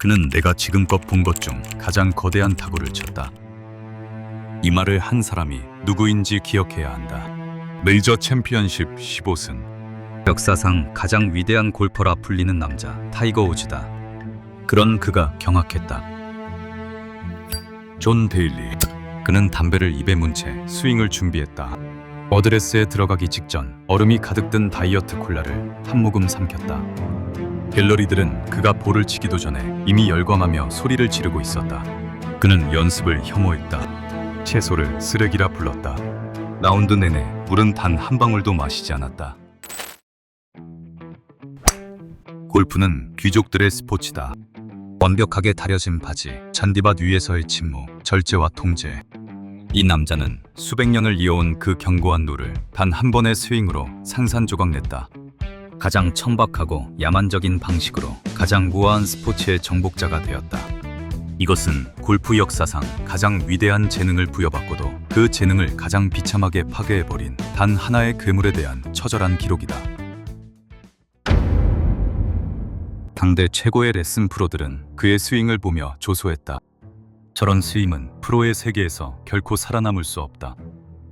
그는 내가 지금껏 본 것 중 가장 거대한 타구를 쳤다. 이 말을 한 사람이 누구인지 기억해야 한다. 메이저 챔피언십 15승. 역사상 가장 위대한 골퍼라 불리는 남자 타이거 우즈다. 그런 그가 경악했다. 존 데일리. 그는 담배를 입에 문 채 스윙을 준비했다. 어드레스에 들어가기 직전 얼음이 가득 든 다이어트 콜라를 한 모금 삼켰다. 갤러리들은 그가 볼을 치기도 전에 이미 열광하며 소리를 지르고 있었다. 그는 연습을 혐오했다. 채소를 쓰레기라 불렀다. 라운드 내내 물은 단 한 방울도 마시지 않았다. 골프는 귀족들의 스포츠다. 완벽하게 다려진 바지, 잔디밭 위에서의 침묵, 절제와 통제. 이 남자는 수백 년을 이어온 그 견고한 룰을 단 한 번의 스윙으로 산산조각냈다. 가장 천박하고 야만적인 방식으로 가장 우아한 스포츠의 정복자가 되었다. 이것은 골프 역사상 가장 위대한 재능을 부여받고도 그 재능을 가장 비참하게 파괴해버린 단 하나의 괴물에 대한 처절한 기록이다. 당대 최고의 레슨 프로들은 그의 스윙을 보며 조소했다. 저런 스윙은 프로의 세계에서 결코 살아남을 수 없다.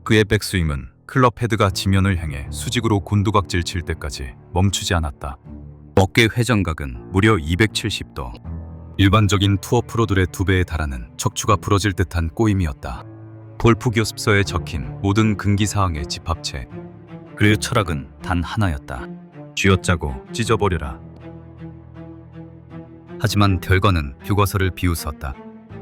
그의 백스윙은 클럽 헤드가 지면을 향해 수직으로 곤두박질 칠 때까지 멈추지 않았다. 어깨 회전각은 무려 270도. 일반적인 투어 프로들의 2배에 달하는 척추가 부러질 듯한 꼬임이었다. 골프 교습서에 적힌 모든 금기사항의 집합체. 그의 철학은 단 하나였다. 쥐어짜고 찢어버려라. 하지만 결과는 교과서를 비웃었다.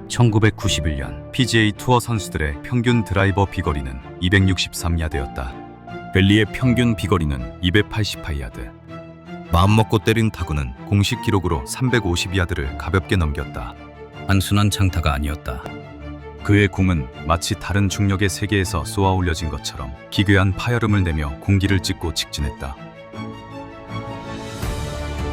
1991년 PGA 투어 선수들의 평균 드라이버 비거리는 263야드였다. 벨리의 평균 비거리는 288야드. 마음먹고 때린 타구는 공식 기록으로 350야드를 가볍게 넘겼다. 단순한 장타가 아니었다. 그의 공은 마치 다른 중력의 세계에서 쏘아 올려진 것처럼 기괴한 파열음을 내며 공기를 찢고 직진했다.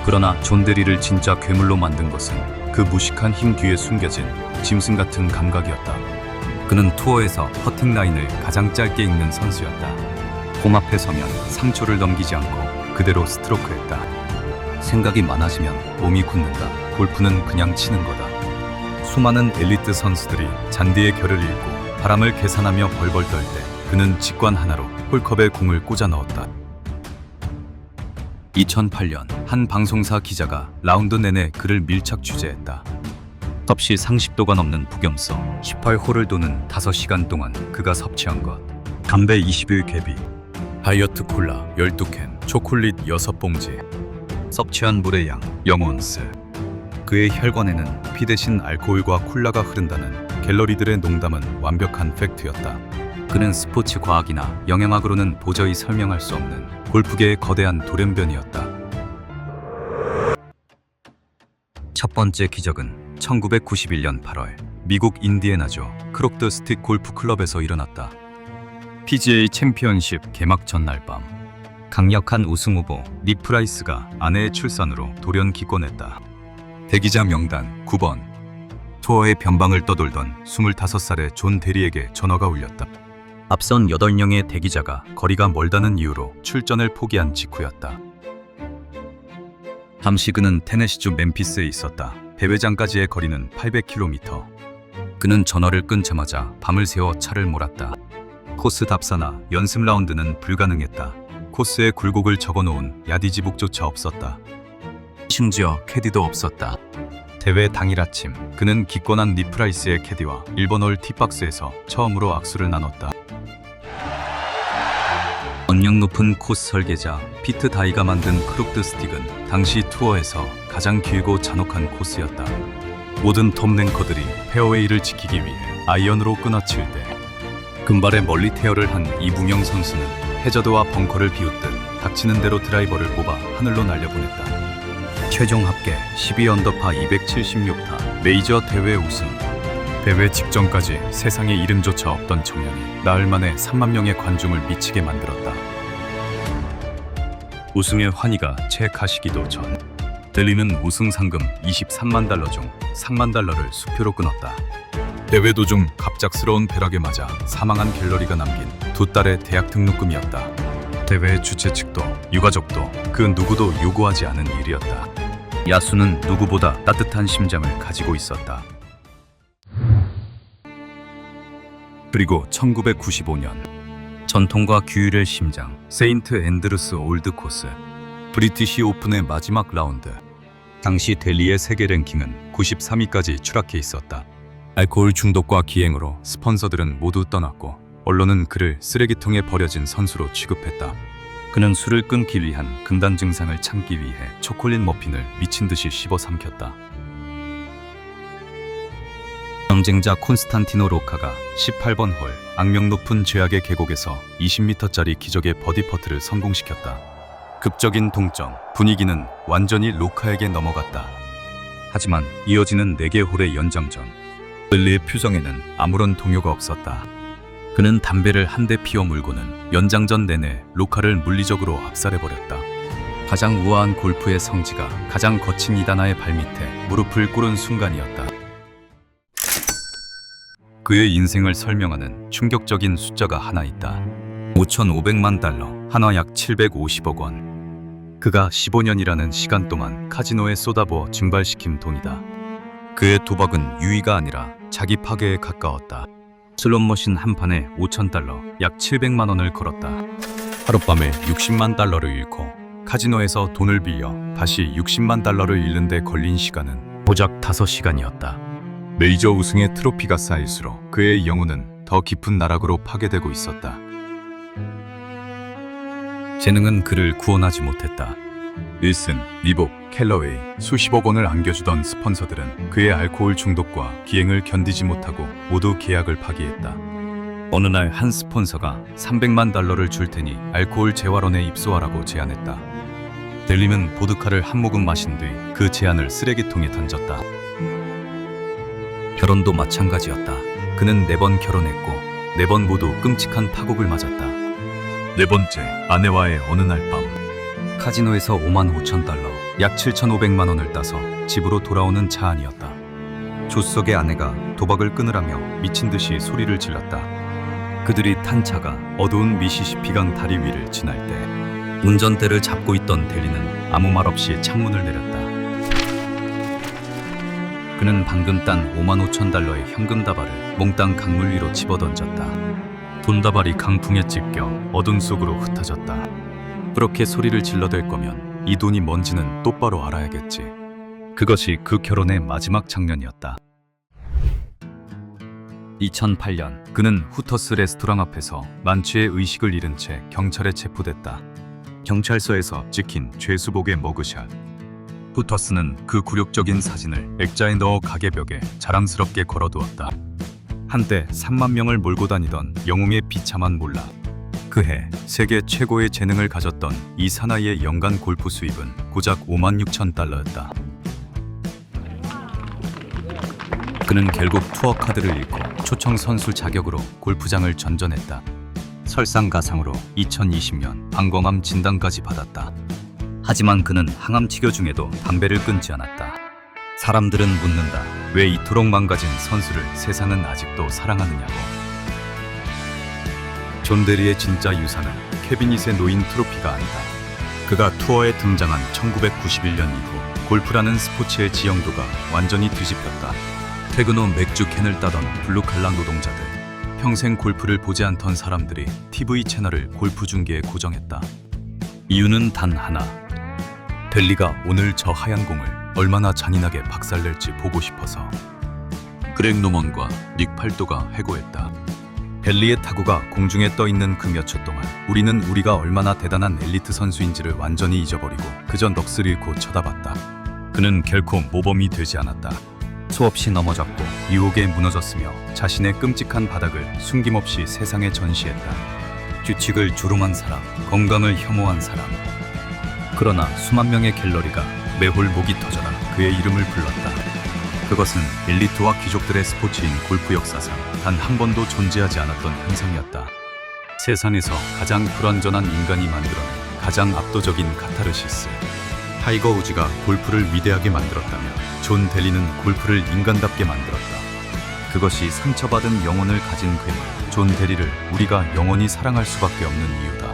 그러나 존 데리를 진짜 괴물로 만든 것은 그 무식한 힘 뒤에 숨겨진 짐승 같은 감각이었다. 그는 투어에서 퍼팅 라인을 가장 짧게 읽는 선수였다. 공 앞에 서면 3초를 넘기지 않고 그대로 스트로크했다. 생각이 많아지면 몸이 굳는다. 골프는 그냥 치는 거다. 수많은 엘리트 선수들이 잔디의 결을 읽고 바람을 계산하며 벌벌 떨 때 그는 직관 하나로 홀컵에 공을 꽂아 넣었다. 2008년 한 방송사 기자가 라운드 내내 그를 밀착 취재했다. 섭씨 30도가 넘는 북염서 18홀을 도는 5시간 동안 그가 섭취한 것. 담배 20일 개비, 다이어트 콜라 12캔, 초콜릿 6봉지, 섭취한 물의 양 0온스. 그의 혈관에는 피 대신 알코올과 콜라가 흐른다는 갤러리들의 농담은 완벽한 팩트였다. 그는 스포츠 과학이나 영양학으로는 도저히 설명할 수 없는 골프계의 거대한 돌연변이었다. 첫 번째 기적은 1991년 8월 미국 인디애나주 크록드 스틱 골프 클럽에서 일어났다. PGA 챔피언십 개막 전날 밤 강력한 우승 후보 닉 프라이스가 아내의 출산으로 돌연 기권했다. 대기자 명단 9번. 투어의 변방을 떠돌던 25살의 존 데리에게 전화가 울렸다. 앞선 8명의 대기자가 거리가 멀다는 이유로 출전을 포기한 직후였다. 잠시 그는 테네시주 멤피스에 있었다. 배회장까지의 거리는 800km. 그는 전화를 끊자마자 밤을 새워 차를 몰았다. 코스 답사나 연습 라운드는 불가능했다. 코스에 굴곡을 적어놓은 야디지북조차 없었다. 심지어 캐디도 없었다. 대회 당일 아침 그는 기권한 닉 프라이스의 캐디와 1번 홀 티박스에서 처음으로 악수를 나눴다. 언력 높은 코스 설계자 피트 다이가 만든 크록드 스틱은 당시 투어에서 가장 길고 잔혹한 코스였다. 모든 톱랭커들이 페어웨이를 지키기 위해 아이언으로 끊어칠 때 금발에 멀리 테어를 한 이무영 선수는 해저드와 벙커를 비웃듯 닥치는 대로 드라이버를 뽑아 하늘로 날려보냈다. 최종 합계 12언더파 276타 메이저 대회 우승. 대회 직전까지 세상에 이름조차 없던 청년이 나흘 만에 3만 명의 관중을 미치게 만들었다. 우승의 환희가 채 가시기도 전 델리는 우승 상금 23만 달러 중 3만 달러를 수표로 끊었다. 대회 도중 갑작스러운 벼락에 맞아 사망한 갤러리가 남긴 2달의 대학 등록금이었다. 대회 주최 측도 유가족도 그 누구도 요구하지 않은 일이었다. 야수는 누구보다 따뜻한 심장을 가지고 있었다. 그리고 1995년 전통과 규율의 심장 세인트 앤드루스 올드 코스 브리티시 오픈의 마지막 라운드. 당시 델리의 세계 랭킹은 93위까지 추락해 있었다. 알코올 중독과 기행으로 스폰서들은 모두 떠났고 언론은 그를 쓰레기통에 버려진 선수로 취급했다. 그는 술을 끊기 위한 금단 증상을 참기 위해 초콜릿 머핀을 미친 듯이 씹어 삼켰다. 경쟁자 콘스탄티노 로카가 18번 홀 악명 높은 죄악의 계곡에서 20m짜리 기적의 버디 퍼트를 성공시켰다. 극적인 동점, 분위기는 완전히 로카에게 넘어갔다. 하지만 이어지는 4개 홀의 연장전, 델리의 표정에는 아무런 동요가 없었다. 그는 담배를 한 대 피워 물고는 연장전 내내 로카를 물리적으로 압살해버렸다. 가장 우아한 골프의 성지가 가장 거친 2단아의 발밑에 무릎을 꿇은 순간이었다. 그의 인생을 설명하는 충격적인 숫자가 하나 있다. 5,500만 달러, 한화 약 750억 원. 그가 15년이라는 시간 동안 카지노에 쏟아부어 증발시킨 돈이다. 그의 도박은 유의가 아니라 자기 파괴에 가까웠다. 슬롯머신 한 판에 5,000달러, 약 700만 원을 걸었다. 하룻밤에 60만 달러를 잃고 카지노에서 돈을 빌려 다시 60만 달러를 잃는 데 걸린 시간은 고작 5시간이었다. 메이저 우승의 트로피가 쌓일수록 그의 영혼은 더 깊은 나락으로 파괴되고 있었다. 재능은 그를 구원하지 못했다. 윌슨, 리복, 캘러웨이, 수십억 원을 안겨주던 스폰서들은 그의 알코올 중독과 기행을 견디지 못하고 모두 계약을 파기했다. 어느 날 한 스폰서가 300만 달러를 줄 테니 알코올 재활원에 입소하라고 제안했다. 델리는 보드카를 한 모금 마신 뒤 그 제안을 쓰레기통에 던졌다. 결혼도 마찬가지였다. 그는 4번 결혼했고 4번 모두 끔찍한 파국을 맞았다. 4번째 아내와의 어느 날 밤 카지노에서 55,000달러, 약 7,500만 원을 따서 집으로 돌아오는 차 안이었다. 조수석의 아내가 도박을 끊으라며 미친 듯이 소리를 질렀다. 그들이 탄 차가 어두운 미시시피강 다리 위를 지날 때 운전대를 잡고 있던 델리는 아무 말 없이 창문을 내렸다. 그는 방금 딴 55,000달러의 현금 다발을 몽땅 강물 위로 집어던졌다. 돈다발이 강풍에 찢겨 어둠 속으로 흩어졌다. 그렇게 소리를 질러댈 거면 이 돈이 뭔지는 똑바로 알아야겠지. 그것이 그 결혼의 마지막 장면이었다. 2008년 그는 후터스 레스토랑 앞에서 만취의 의식을 잃은 채 경찰에 체포됐다. 경찰서에서 찍힌 죄수복의 머그샷. 후터스는 그 굴욕적인 사진을 액자에 넣어 가게벽에 자랑스럽게 걸어두었다. 한때 3만 명을 몰고 다니던 영웅의 비참한 몰락. 그해 세계 최고의 재능을 가졌던 이 사나이의 연간 골프 수입은 고작 56,000달러였다. 그는 결국 투어 카드를 잃고 초청 선수 자격으로 골프장을 전전했다. 설상가상으로 2020년 방광암 진단까지 받았다. 하지만 그는 항암 치료 중에도 담배를 끊지 않았다. 사람들은 묻는다. 왜 이토록 망가진 선수를 세상은 아직도 사랑하느냐고. 존 델리의 진짜 유산은 캐비닛에 놓인 트로피가 아니다. 그가 투어에 등장한 1991년 이후 골프라는 스포츠의 지형도가 완전히 뒤집혔다. 퇴근 후 맥주 캔을 따던 블루칼라 노동자들, 평생 골프를 보지 않던 사람들이 TV 채널을 골프 중계에 고정했다. 이유는 단 하나. 델리가 오늘 저 하얀 공을 얼마나 잔인하게 박살낼지 보고 싶어서. 그렉 노먼과 닉 팔도가 해고했다. 델리의 타구가 공중에 떠있는 그 몇 초 동안 우리는 우리가 얼마나 대단한 엘리트 선수인지를 완전히 잊어버리고 그저 넋을 잃고 쳐다봤다. 그는 결코 모범이 되지 않았다. 수없이 넘어졌고 유혹에 무너졌으며 자신의 끔찍한 바닥을 숨김없이 세상에 전시했다. 규칙을 조롱한 사람, 건강을 혐오한 사람. 그러나 수만 명의 갤러리가 매홀 목이 터져라 그의 이름을 불렀다. 그것은 엘리트와 귀족들의 스포츠인 골프 역사상 단 한 번도 존재하지 않았던 현상이었다. 세상에서 가장 불완전한 인간이 만들어낸 가장 압도적인 카타르시스. 타이거 우즈가 골프를 위대하게 만들었다며 존 델리는 골프를 인간답게 만들었다. 그것이 상처받은 영혼을 가진 괴물 존 델리를 우리가 영원히 사랑할 수밖에 없는 이유다.